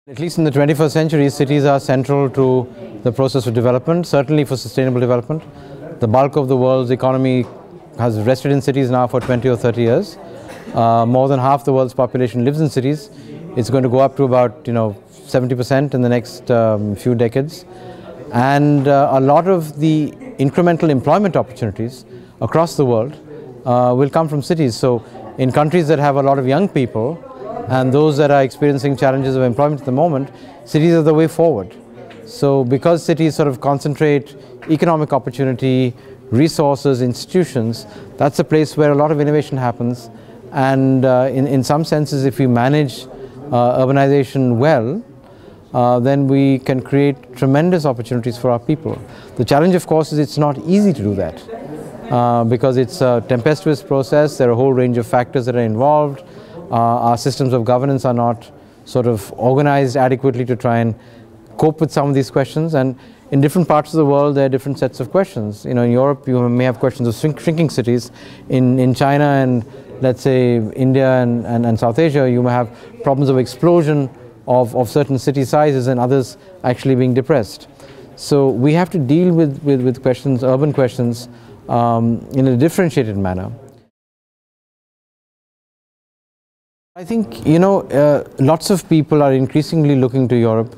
At least in the 21st century, cities are central to the process of development, certainly for sustainable development. The bulk of the world's economy has rested in cities now for 20 or 30 years. More than half the world's population lives in cities. It's going to go up to about 70% in the next few decades. And a lot of the incremental employment opportunities across the world will come from cities. So in countries that have a lot of young people, and those that are experiencing challenges of employment at the moment, cities are the way forward. So because cities sort of concentrate economic opportunity, resources, institutions, that's a place where a lot of innovation happens. And in some senses, if we manage urbanization well, then we can create tremendous opportunities for our people. The challenge, of course, is it's not easy to do that because it's a tempestuous process. There are a whole range of factors that are involved. Our systems of governance are not sort of organized adequately to try and cope with some of these questions, and in different parts of the world there are different sets of questions. In Europe you may have questions of shrinking cities. In China and let's say India and South Asia, you may have problems of explosion of certain city sizes and others actually being depressed. So we have to deal with questions, urban questions, in a differentiated manner. I think, lots of people are increasingly looking to Europe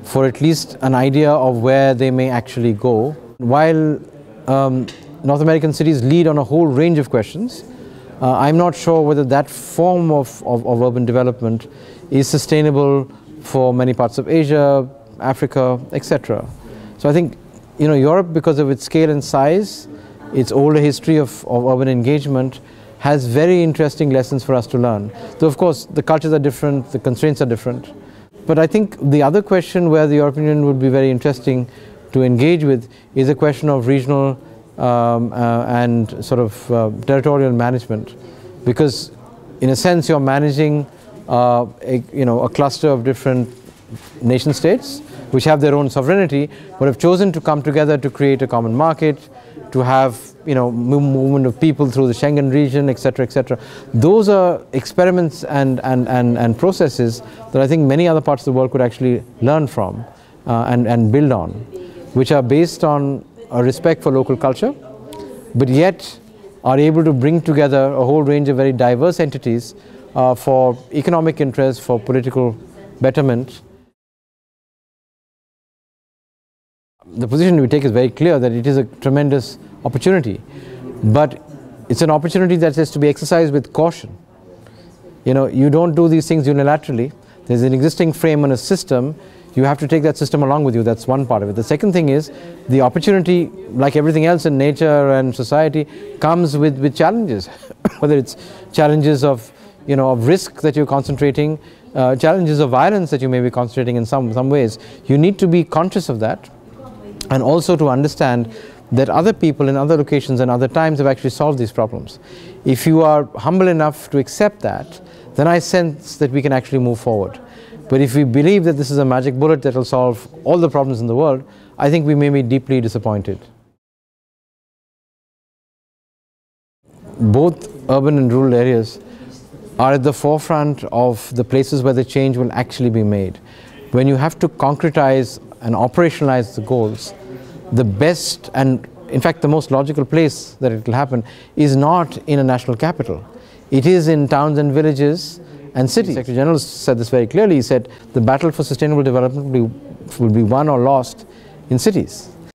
for at least an idea of where they may actually go. While North American cities lead on a whole range of questions, I'm not sure whether that form of urban development is sustainable for many parts of Asia, Africa, etc. So I think, Europe, because of its scale and size, its older history of urban engagement, has very interesting lessons for us to learn. Though of course the cultures are different, the constraints are different. But I think the other question where the European Union would be very interesting to engage with is a question of regional and sort of territorial management. Because in a sense you're managing a cluster of different nation states which have their own sovereignty but have chosen to come together to create a common market, to have movement of people through the Schengen region, etc., etc. Those are experiments and processes that I think many other parts of the world could actually learn from and build on, which are based on a respect for local culture, but yet are able to bring together a whole range of very diverse entities for economic interest, for political betterment. The position we take is very clear that it is a tremendous opportunity, but it's an opportunity that has to be exercised with caution. You don't do these things unilaterally. There's an existing frame and a system. You have to take that system along with you. That's one part of it. The second thing is the opportunity, like everything else in nature and society, comes with challenges, whether it's challenges of risk that you're concentrating, challenges of violence that you may be concentrating in some ways. You need to be conscious of that, and also to understand that other people in other locations and other times have actually solved these problems. If you are humble enough to accept that, then I sense that we can actually move forward. But if we believe that this is a magic bullet that will solve all the problems in the world, I think we may be deeply disappointed. Both urban and rural areas are at the forefront of the places where the change will actually be made. When you have to concretize and operationalize the goals, the best and in fact the most logical place that it will happen is not in a national capital. It is in towns and villages and cities. The Secretary General said this very clearly. He said the battle for sustainable development will be won or lost in cities.